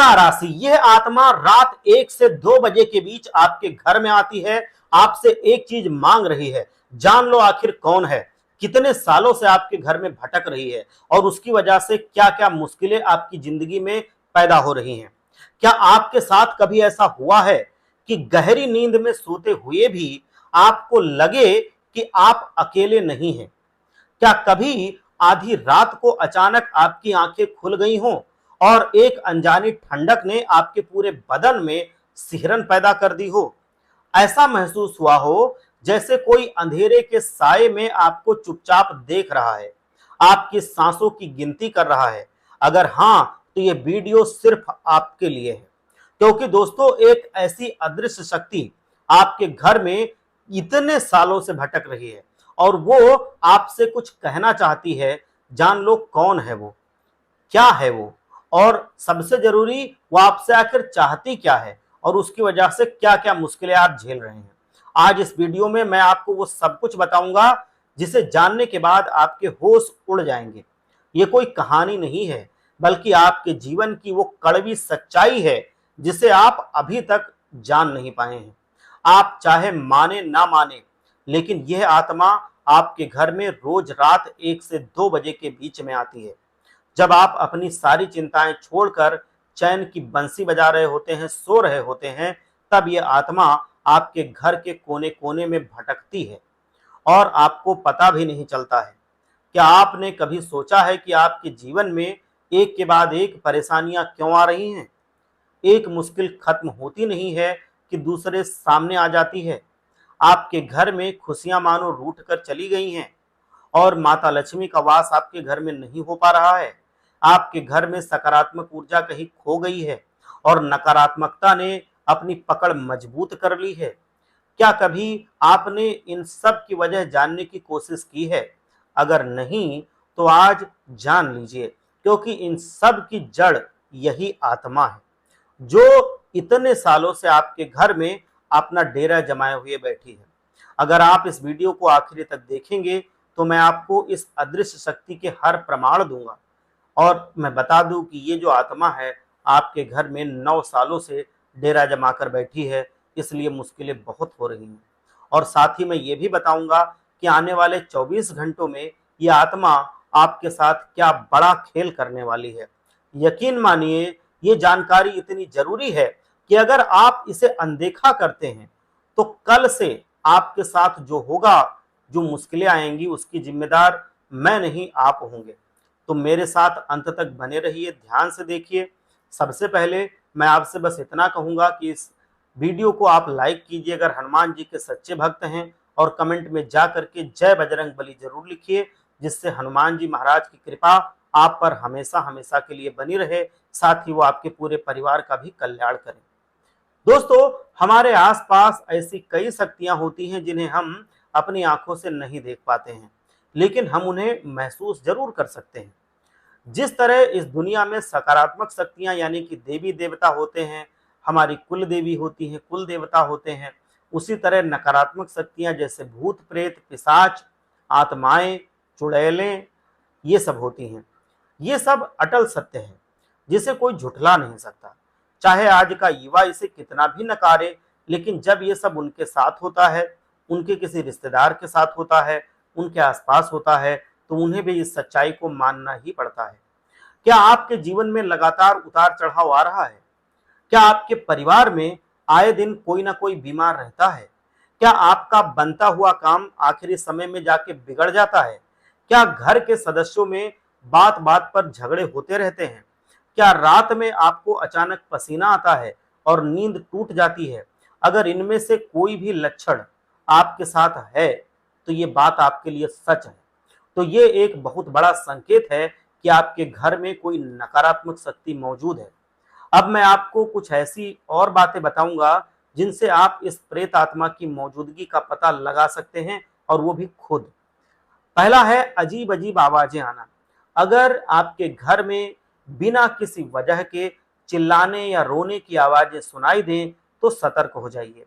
तुला राशि, यह आत्मा रात 1 से 2 बजे के बीच आपके घर में आती है, आपसे एक चीज मांग रही है। जान लो आखिर कौन है, कितने सालों से आपके घर में भटक रही है और उसकी वजह से क्या क्या मुश्किलें आपकी जिंदगी में पैदा हो रही हैं। क्या आपके साथ कभी ऐसा हुआ है कि गहरी नींद में सोते हुए भी आपको लगे कि आप अकेले नहीं हैं? क्या कभी आधी रात को अचानक आपकी आंखें खुल गई हों और एक अनजानी ठंडक ने आपके पूरे बदन में सिहरन पैदा कर दी हो? ऐसा महसूस हुआ हो जैसे कोई अंधेरे के साए में आपको चुपचाप देख रहा है, आपकी सांसों की गिनती कर रहा है? अगर हां, तो ये वीडियो सिर्फ आपके लिए है, क्योंकि दोस्तों एक ऐसी अदृश्य शक्ति आपके घर में इतने सालों से भटक रही है और वो आपसे कुछ कहना चाहती है। जान लो कौन है वो, क्या है वो, और सबसे जरूरी वो आपसे आखिर चाहती क्या है और उसकी वजह से क्या क्या मुश्किलें आप झेल रहे हैं। आज इस वीडियो में मैं आपको वो सब कुछ बताऊंगा जिसे जानने के बाद आपके होश उड़ जाएंगे। ये कोई कहानी नहीं है, बल्कि आपके जीवन की वो कड़वी सच्चाई है जिसे आप अभी तक जान नहीं पाए हैं। आप चाहे माने ना माने, लेकिन यह आत्मा आपके घर में रोज रात 1 से 2 बजे के बीच में आती है, जब आप अपनी सारी चिंताएं छोड़कर चैन की बंसी बजा रहे होते हैं, सो रहे होते हैं। तब यह आत्मा आपके घर के कोने कोने में भटकती है और आपको पता भी नहीं चलता है। क्या आपने कभी सोचा है कि आपके जीवन में एक के बाद एक परेशानियां क्यों आ रही हैं? एक मुश्किल खत्म होती नहीं है कि दूसरे सामने आ जाती है। आपके घर में खुशियां मानो रूठ कर चली गई हैं और माता लक्ष्मी का वास आपके घर में नहीं हो पा रहा है। आपके घर में सकारात्मक ऊर्जा कहीं खो गई है और नकारात्मकता ने अपनी पकड़ मजबूत कर ली है। क्या कभी आपने इन सब की वजह जानने की कोशिश की है? अगर नहीं, तो आज जान लीजिए, क्योंकि इन सब की जड़ यही आत्मा है जो इतने सालों से आपके घर में अपना डेरा जमाए हुए बैठी है। अगर आप इस वीडियो को आखिरी तक देखेंगे तो मैं आपको इस अदृश्य शक्ति के हर प्रमाण दूंगा और मैं बता दूं कि ये जो आत्मा है आपके घर में 9 सालों से डेरा जमा कर बैठी है, इसलिए मुश्किलें बहुत हो रही हैं। और साथ ही मैं ये भी बताऊंगा कि आने वाले 24 घंटों में ये आत्मा आपके साथ क्या बड़ा खेल करने वाली है। यकीन मानिए, ये जानकारी इतनी जरूरी है कि अगर आप इसे अनदेखा करते हैं तो कल से आपके साथ जो होगा, जो मुश्किलें आएंगी, उसकी जिम्मेदार मैं नहीं, आप होंगे। तो मेरे साथ अंत तक बने रहिए, ध्यान से देखिए। सबसे पहले मैं आपसे बस इतना कहूंगा कि इस वीडियो को आप लाइक कीजिए अगर हनुमान जी के सच्चे भक्त हैं, और कमेंट में जा करके जय बजरंग बली जरूर लिखिए, जिससे हनुमान जी महाराज की कृपा आप पर हमेशा हमेशा के लिए बनी रहे, साथ ही वो आपके पूरे परिवार का भी कल्याण करें। दोस्तों, हमारे आसपास ऐसी कई शक्तियां होती हैं जिन्हें हम अपनी आंखों से नहीं देख पाते हैं, लेकिन हम उन्हें महसूस जरूर कर सकते हैं। जिस तरह इस दुनिया में सकारात्मक शक्तियां यानी कि देवी देवता होते हैं, हमारी कुल देवी होती हैं, कुल देवता होते हैं, उसी तरह नकारात्मक शक्तियां जैसे भूत प्रेत पिशाच आत्माएं चुड़ैलें ये सब होती हैं। ये सब अटल सत्य है जिसे कोई झुठला नहीं सकता, चाहे आज का युवा इसे कितना भी नकारे। लेकिन जब ये सब उनके साथ होता है, उनके किसी रिश्तेदार के साथ होता है, उनके आसपास होता है, तो उन्हें भी इस सच्चाई को मानना ही पड़ता है। क्या आपके जीवन में लगातार उतार चढ़ाव आ रहा है? क्या आपके परिवार में आए दिन कोई ना कोई बीमार रहता है? क्या आपका बनता हुआ काम आखिरी समय में जाके बिगड़ जाता है? क्या घर के सदस्यों में बात बात पर झगड़े होते रहते हैं? क्या रात में आपको अचानक पसीना आता है और नींद टूट जाती है? अगर इनमें से कोई भी लक्षण आपके साथ है, तो ये बात आपके लिए सच है। तो ये एक बहुत बड़ा संकेत है कि आपके घर में कोई नकारात्मक शक्ति मौजूद है। अब मैं आपको कुछ ऐसी और बातें बताऊंगा जिनसे आप इस प्रेत आत्मा की मौजूदगी का पता लगा सकते हैं, और वो भी खुद। पहला है अजीब अजीब आवाजें आना। अगर आपके घर में बिना किसी वजह के चिल्लाने या रोने की आवाजें सुनाई दें तो सतर्क हो जाइए।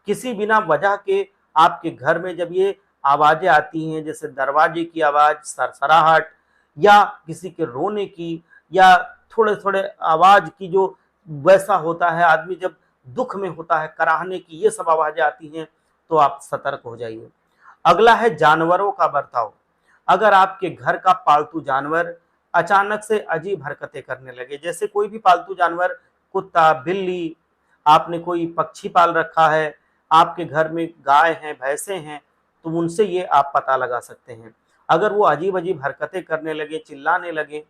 किसी बिना वजह के आपके घर में जब ये आवाजें आती हैं, जैसे दरवाजे की आवाज, सरसराहट, या किसी के रोने की, या थोड़े थोड़े आवाज की जो वैसा होता है, आदमी जब दुख में होता है, कराहने की ये सब आवाजें आती हैं, तो आप सतर्क हो जाइए। अगला है जानवरों का बर्ताव। अगर आपके घर का पालतू जानवर अचानक से अजीब हरकतें करने लगे, जैसे कोई भी पालतू जानवर, कुत्ता, बिल्ली, आपने कोई पक्षी पाल रखा है, आपके घर में गाय हैं, भैंसे हैं, तो उनसे ये आप पता लगा सकते हैं। अगर वो अजीब अजीब हरकतें करने लगे, चिल्लाने लगे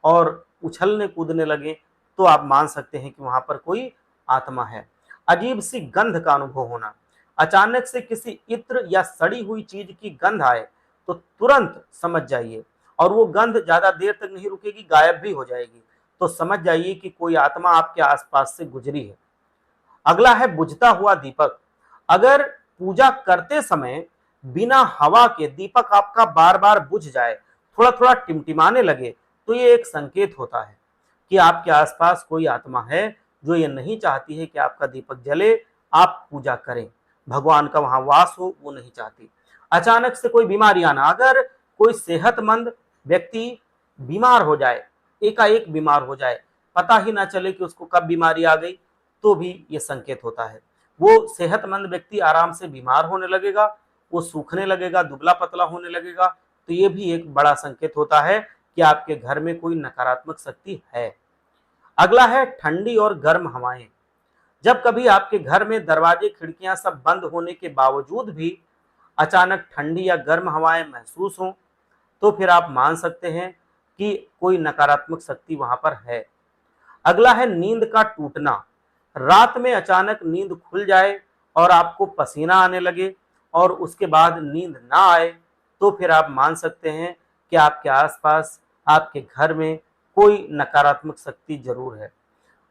और उछलने कूदने लगे, तो आप मान सकते हैं कि वहां पर कोई आत्मा है। अजीब सी गंध का अनुभव होना, अचानक से किसी इत्र या सड़ी हुई चीज की गंध आए तो तुरंत समझ जाइए, और वो गंध ज्यादा देर तक नहीं रुकेगी, गायब भी हो जाएगी, तो समझ जाइए कि कोई आत्मा आपके आसपास से गुजरी है। अगला है बुझता हुआ दीपक। अगर पूजा करते समय बिना हवा के दीपक आपका बार बार बुझ जाए, थोड़ा थोड़ा टिमटिमाने लगे, तो ये एक संकेत होता है कि आपके आसपास कोई आत्मा है जो ये नहीं चाहती है कि आपका दीपक जले, आप पूजा करें, भगवान का वहां वास हो, वो नहीं चाहती। अचानक से कोई बीमारी आना, अगर कोई सेहतमंद व्यक्ति बीमार हो जाए, एकाएक बीमार हो जाए, पता ही ना चले कि उसको कब बीमारी आ गई, तो भी ये संकेत होता है। वो सेहतमंद व्यक्ति आराम से बीमार होने लगेगा, वो सूखने लगेगा, दुबला पतला होने लगेगा, तो ये भी एक बड़ा संकेत होता है कि आपके घर में कोई नकारात्मक शक्ति है। अगला है ठंडी और गर्म हवाएं। जब कभी आपके घर में दरवाजे खिड़कियां सब बंद होने के बावजूद भी अचानक ठंडी या गर्म हवाएं महसूस हों, तो फिर आप मान सकते हैं कि कोई नकारात्मक शक्ति वहां पर है। अगला है नींद का टूटना। रात में अचानक नींद खुल जाए और आपको पसीना आने लगे और उसके बाद नींद ना आए, तो फिर आप मान सकते हैं कि आपके आसपास, आपके घर में कोई नकारात्मक शक्ति जरूर है।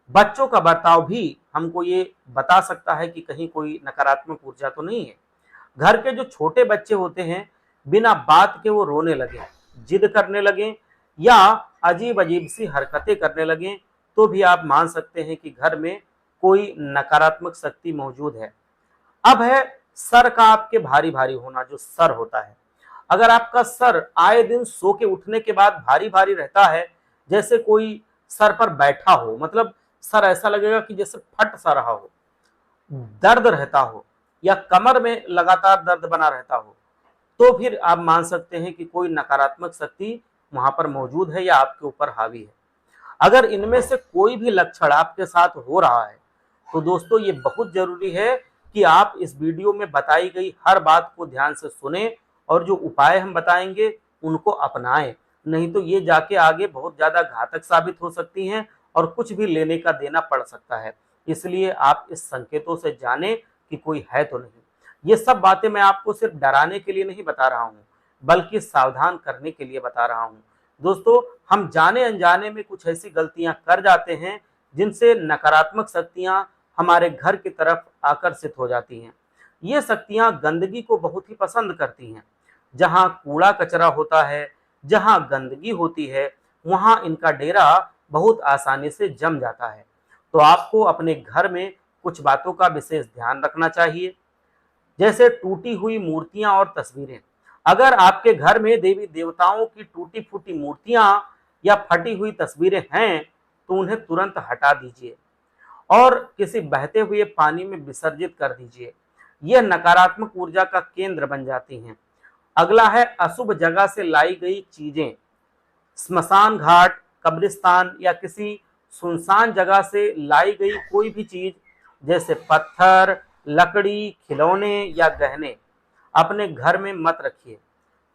बच्चों का बर्ताव भी हमको ये बता सकता है कि कहीं कोई नकारात्मक ऊर्जा तो नहीं है। घर के जो छोटे बच्चे होते हैं, बिना बात के वो रोने लगे, जिद करने लगे या अजीब अजीब सी हरकतें करने लगे, तो भी आप मान सकते हैं कि घर में कोई नकारात्मक शक्ति मौजूद है। अब है सर का आपके भारी भारी होना, जो सर होता है। अगर आपका सर आए दिन सो के उठने के बाद भारी भारी रहता है, जैसे कोई सर पर बैठा हो, मतलब सर ऐसा लगेगा कि जैसे फट सा रहा हो, दर्द रहता हो या कमर में लगातार दर्द बना रहता हो, तो फिर आप मान सकते हैं कि कोई नकारात्मक शक्ति वहां पर मौजूद है या आपके ऊपर हावी है। अगर इनमें से कोई भी लक्षण आपके साथ हो रहा है, तो दोस्तों ये बहुत जरूरी है कि आप इस वीडियो में बताई गई हर बात को ध्यान से सुने और जो उपाय हम बताएंगे उनको अपनाएं, नहीं तो ये जाके आगे बहुत ज्यादा घातक साबित हो सकती हैं और कुछ भी लेने का देना पड़ सकता है। इसलिए आप इस संकेतों से जानें कि कोई है तो नहीं। ये सब बातें मैं आपको सिर्फ डराने के लिए नहीं बता रहा हूँ, बल्कि सावधान करने के लिए बता रहा हूँ। दोस्तों, हम जाने अनजाने में कुछ ऐसी गलतियां कर जाते हैं जिनसे नकारात्मक शक्तियां हमारे घर की तरफ आकर्षित हो जाती हैं। ये शक्तियां गंदगी को बहुत ही पसंद करती हैं। जहां कूड़ा कचरा होता है, जहां गंदगी होती है, वहां इनका डेरा बहुत आसानी से जम जाता है। तो आपको अपने घर में कुछ बातों का विशेष ध्यान रखना चाहिए, जैसे टूटी हुई मूर्तियां और तस्वीरें। अगर आपके घर में देवी देवताओं की टूटी फूटी मूर्तियां या फटी हुई तस्वीरें हैं, तो उन्हें तुरंत हटा दीजिए और किसी बहते हुए पानी में विसर्जित कर दीजिए। यह नकारात्मक ऊर्जा का केंद्र बन जाती हैं। अगला है अशुभ जगह से लाई गई चीजें। स्मशान घाट, कब्रिस्तान या किसी सुनसान जगह से लाई गई कोई भी चीज, जैसे पत्थर, लकड़ी, खिलौने या गहने, अपने घर में मत रखिए।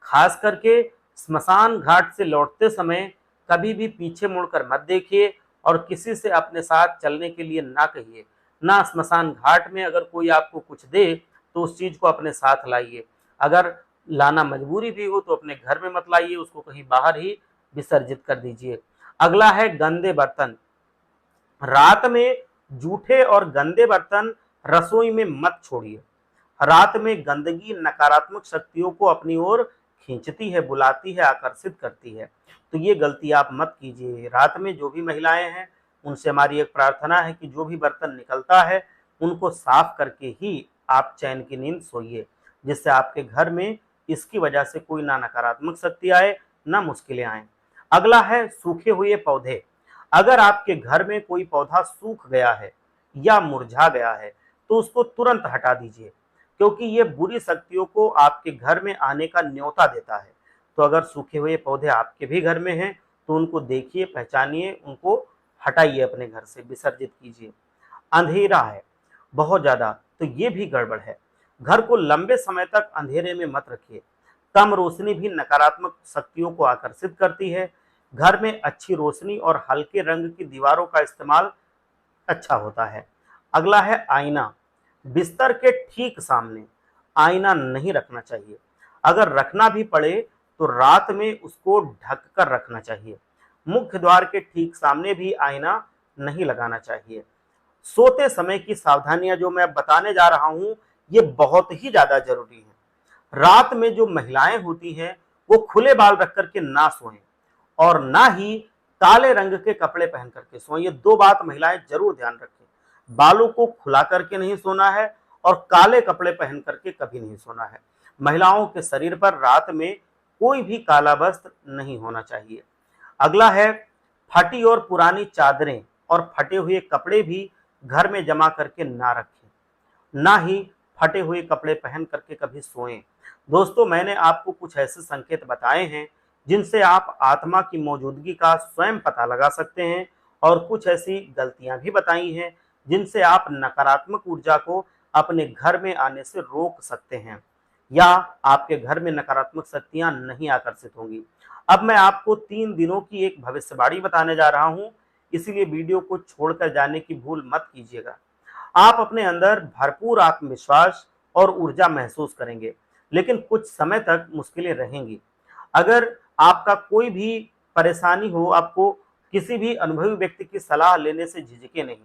खास करके स्मशान घाट से लौटते समय कभी भी पीछे मुड़कर मत देखिए और किसी से अपने साथ चलने के लिए ना कहिए। ना स्मशान घाट में अगर कोई आपको कुछ दे तो उस चीज को अपने साथ लाइए। अगर लाना मजबूरी भी हो तो अपने घर में मत लाइए, उसको कहीं बाहर ही विसर्जित कर दीजिए। अगला है गंदे बर्तन। रात में जूठे और गंदे बर्तन रसोई में मत छोड़िए। रात में गंदगी नकारात्मक शक्तियों को अपनी ओर खींचती है, बुलाती है, आकर्षित करती है। तो ये गलती आप मत कीजिए। रात में जो भी महिलाएं हैं, उनसे हमारी एक प्रार्थना है कि जो भी बर्तन निकलता है उनको साफ करके ही आप चैन की नींद सोइए, जिससे आपके घर में इसकी वजह से कोई ना नकारात्मक शक्ति आए, ना मुश्किलें आए। अगला है सूखे हुए पौधे। अगर आपके घर में कोई पौधा सूख गया है या मुरझा गया है तो उसको तुरंत हटा दीजिए, क्योंकि ये बुरी शक्तियों को आपके घर में आने का न्योता देता है। तो अगर सूखे हुए पौधे आपके भी घर में हैं तो उनको देखिए, पहचानिए, उनको हटाइए, अपने घर से विसर्जित कीजिए। अंधेरा है बहुत ज्यादा तो ये भी गड़बड़ है। घर को लंबे समय तक अंधेरे में मत रखिए। कम रोशनी भी नकारात्मक शक्तियों को आकर्षित करती है। घर में अच्छी रोशनी और हल्के रंग की दीवारों का इस्तेमाल अच्छा होता है। अगला है आईना। बिस्तर के ठीक सामने आईना नहीं रखना चाहिए। अगर रखना भी पड़े तो रात में उसको ढक कर रखना चाहिए। मुख्य द्वार के ठीक सामने भी आईना नहीं लगाना चाहिए। सोते समय की सावधानियां जो मैं बताने जा रहा हूं, ये बहुत ही ज्यादा जरूरी है। रात में जो महिलाएं होती हैं वो खुले बाल रख करके ना सोएं और ना ही काले रंग के कपड़े पहन करके सोएं। ये दो बात महिलाएं जरूर ध्यान रखें। बालों को खुला करके नहीं सोना है और काले कपड़े पहन करके कभी नहीं सोना है। महिलाओं के शरीर पर रात में कोई भी काला वस्त्र नहीं होना चाहिए। अगला है फटी और पुरानी चादरें और फटे हुए कपड़े भी घर में जमा करके ना रखें। ना ही फटे हुए कपड़े पहन करके कभी सोएं। दोस्तों, मैंने आपको कुछ ऐसे संकेत बताए हैं जिनसे आप आत्मा की मौजूदगी का स्वयं पता लगा सकते हैं, और कुछ ऐसी गलतियां भी बताई हैं जिनसे आप नकारात्मक ऊर्जा को अपने घर में आने से रोक सकते हैं, या आपके घर में नकारात्मक शक्तियां नहीं आकर्षित होंगी। अब मैं आपको 3 दिनों की एक भविष्यवाणी बताने जा रहा हूं, इसलिए वीडियो को छोड़कर जाने की भूल मत कीजिएगा। आप अपने अंदर भरपूर आत्मविश्वास और ऊर्जा महसूस करेंगे, लेकिन कुछ समय तक मुश्किलें रहेंगी। अगर आपका कोई भी परेशानी हो, आपको किसी भी अनुभवी व्यक्ति की सलाह लेने से झिझके नहीं।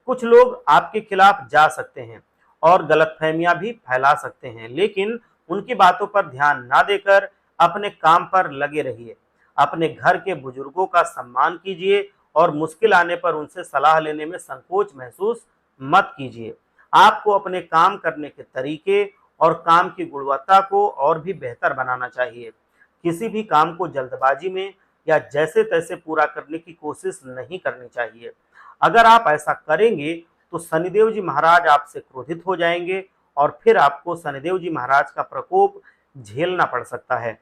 कुछ लोग आपके खिलाफ जा सकते हैं और गलतफहमियां भी फैला सकते हैं, लेकिन उनकी बातों पर ध्यान ना देकर अपने काम पर लगे रहिए। अपने घर के बुजुर्गों का सम्मान कीजिए और मुश्किल आने पर उनसे सलाह लेने में संकोच महसूस मत कीजिए। आपको अपने काम करने के तरीके और काम की गुणवत्ता को और भी बेहतर बनाना चाहिए। किसी भी काम को जल्दबाजी में या जैसे तैसे पूरा करने की कोशिश नहीं करनी चाहिए। अगर आप ऐसा करेंगे तो शनिदेव जी महाराज आपसे क्रोधित हो जाएंगे और फिर आपको शनिदेव जी महाराज का प्रकोप झेलना पड़ सकता है।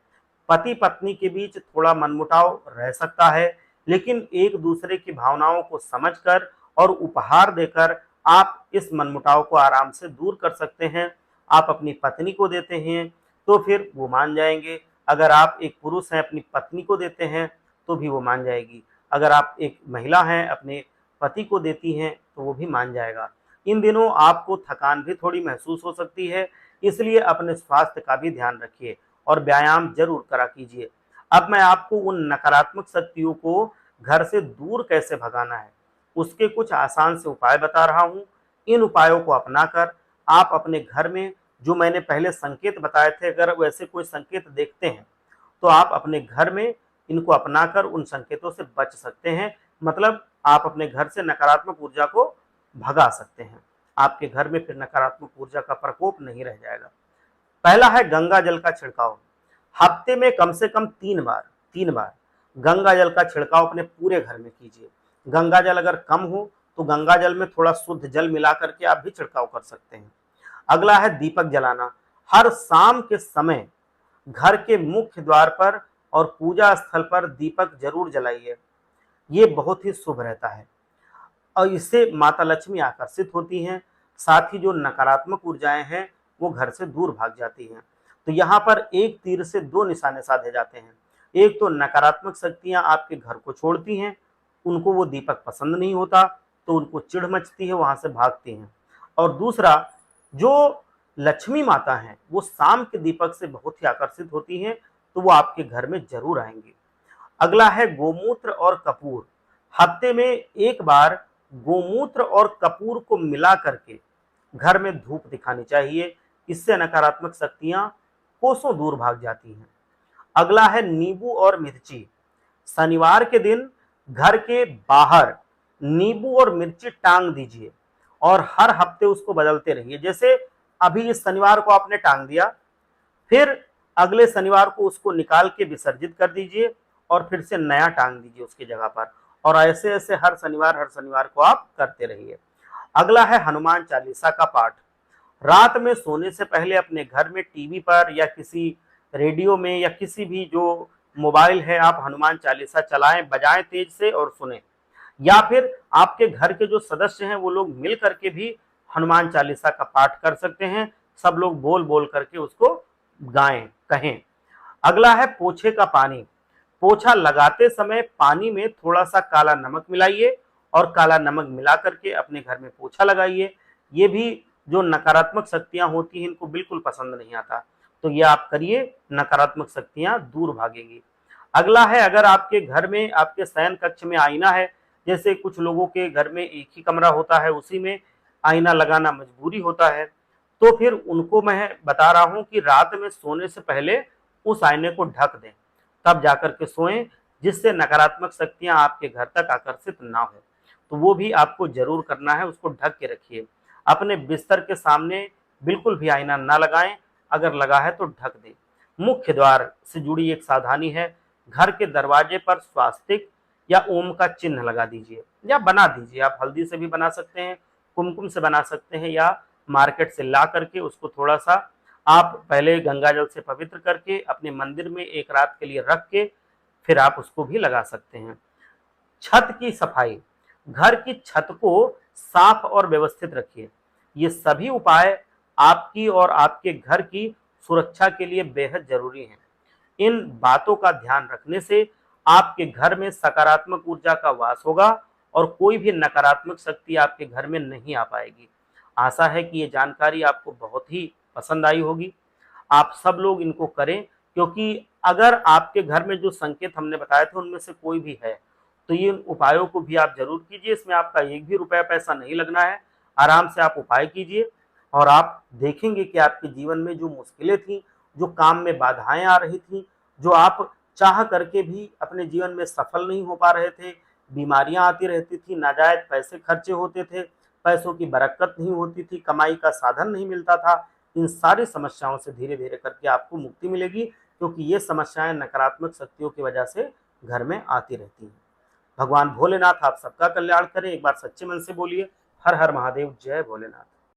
पति पत्नी के बीच थोड़ा मनमुटाव रह सकता है, लेकिन एक दूसरे की भावनाओं को समझकर और उपहार देकर आप इस मनमुटाव को आराम से दूर कर सकते हैं। आप अपनी पत्नी को देते हैं तो फिर वो मान जाएंगे। अगर आप एक पुरुष हैं, अपनी पत्नी को देते हैं तो भी वो मान जाएगी। अगर आप एक महिला हैं, अपने पति को देती हैं तो वो भी मान जाएगा। इन दिनों आपको थकान भी थोड़ी महसूस हो सकती है, इसलिए अपने स्वास्थ्य का भी ध्यान रखिए और व्यायाम जरूर करा कीजिए। अब मैं आपको उन नकारात्मक शक्तियों को घर से दूर कैसे भगाना है, उसके कुछ आसान से उपाय बता रहा हूँ। इन उपायों को अपनाकर आप अपने घर में जो मैंने पहले संकेत बताए थे, अगर वैसे कोई संकेत देखते हैं तो आप अपने घर में इनको अपनाकर उन संकेतों से बच सकते हैं। मतलब आप अपने घर से नकारात्मक ऊर्जा को भगा सकते हैं। आपके घर में फिर नकारात्मक ऊर्जा का प्रकोप नहीं रह जाएगा। पहला है गंगा जल का छिड़काव। हफ्ते में कम से कम 3 बार गंगा जल का छिड़काव अपने पूरे घर में कीजिए। गंगा जल अगर कम हो तो गंगा जल में थोड़ा शुद्ध जल मिला करके आप भी छिड़काव कर सकते हैं। अगला है दीपक जलाना। हर शाम के समय घर के मुख्य द्वार पर और पूजा स्थल पर दीपक जरूर जलाइए। ये बहुत ही शुभ रहता है और इससे माता लक्ष्मी आकर्षित होती हैं। साथ ही जो नकारात्मक ऊर्जाएं हैं वो घर से दूर भाग जाती हैं। तो यहाँ पर एक तीर से दो निशाने साधे जाते हैं। एक तो नकारात्मक शक्तियां आपके घर को छोड़ती हैं, उनको वो दीपक पसंद नहीं होता तो उनको चिढ़ मचती है, वहां से भागती हैं। और दूसरा, जो लक्ष्मी माता हैं वो शाम के दीपक से बहुत ही आकर्षित होती हैं, तो वो आपके घर में जरूर आएंगी। अगला है गोमूत्र और कपूर। हफ्ते में 1 बार गोमूत्र और कपूर को मिला करके घर में धूप दिखानी चाहिए। इससे नकारात्मक शक्तियां कोसों दूर भाग जाती हैं। अगला है नींबू और मिर्ची। शनिवार के दिन घर के बाहर नींबू और मिर्ची टांग दीजिए और हर हफ्ते उसको बदलते रहिए। जैसे अभी इस शनिवार को आपने टांग दिया, फिर अगले शनिवार को उसको निकाल के विसर्जित कर दीजिए और फिर से नया टांग दीजिए उसकी जगह पर, और ऐसे ऐसे हर शनिवार को आप करते रहिए। अगला है हनुमान चालीसा का पाठ। रात में सोने से पहले अपने घर में टीवी पर या किसी रेडियो में या किसी भी जो मोबाइल है, आप हनुमान चालीसा चलाएं, बजाएं तेज से और सुने। या फिर आपके घर के जो सदस्य हैं वो लोग मिल करके भी हनुमान चालीसा का पाठ कर सकते हैं। सब लोग बोल बोल करके उसको गाएं, कहें। अगला है पोछे का पानी। पोछा लगाते समय पानी में थोड़ा सा काला नमक मिलाइए और काला नमक मिला करके अपने घर में पोछा लगाइए। ये भी जो नकारात्मक शक्तियां होती हैं इनको बिल्कुल पसंद नहीं आता, तो ये आप करिए, नकारात्मक शक्तियां दूर भागेंगी। अगला है, अगर आपके घर में आपके शयन कक्ष में आईना है, जैसे कुछ लोगों के घर में एक ही कमरा होता है, उसी में आईना लगाना मजबूरी होता है, तो फिर उनको मैं बता रहा हूं कि रात में सोने से पहले उस आईने को ढक दें, तब जाकर के सोएं, जिससे नकारात्मक शक्तियां आपके घर तक आकर्षित ना हो। तो वो भी आपको जरूर करना है, उसको ढक के रखिए। अपने बिस्तर के सामने बिल्कुल भी आईना ना लगाएं, अगर लगा है तो ढक दें। मुख्य द्वार से जुड़ी एक सावधानी है, घर के दरवाजे पर स्वास्तिक या ओम का चिन्ह लगा दीजिए या बना दीजिए। आप हल्दी से भी बना सकते हैं, कुमकुम से बना सकते हैं, या मार्केट से ला करके उसको थोड़ा सा आप पहले गंगा जल से पवित्र करके अपने मंदिर में एक रात के लिए रख के फिर आप उसको भी लगा सकते हैं। छत की सफाई, घर की छत को साफ और व्यवस्थित रखिए। ये सभी उपाय आपकी और आपके घर की सुरक्षा के लिए बेहद जरूरी हैं। इन बातों का ध्यान रखने से आपके घर में सकारात्मक ऊर्जा का वास होगा और कोई भी नकारात्मक शक्ति आपके घर में नहीं आ पाएगी। आशा है कि ये जानकारी आपको बहुत ही पसंद आई होगी। आप सब लोग इनको करें, क्योंकि अगर आपके घर में जो संकेत हमने बताए थे उनमें से कोई भी है, तो ये उपायों को भी आप जरूर कीजिए। इसमें आपका एक भी रुपया पैसा नहीं लगना है। आराम से आप उपाय कीजिए और आप देखेंगे कि आपके जीवन में जो मुश्किलें थी, जो काम में बाधाएं आ रही थी, जो आप चाह करके भी अपने जीवन में सफल नहीं हो पा रहे थे, बीमारियां आती रहती थी, नाजायज पैसे खर्चे होते थे, पैसों की बरकत नहीं होती थी, कमाई का साधन नहीं मिलता था, इन सारी समस्याओं से धीरे धीरे करके आपको मुक्ति मिलेगी, क्योंकि ये समस्याएं नकारात्मक शक्तियों की वजह से घर में आती रहती हैं। भगवान भोलेनाथ आप सबका कल्याण करें। एक बार सच्चे मन से बोलिए, हर हर महादेव, जय भोलेनाथ।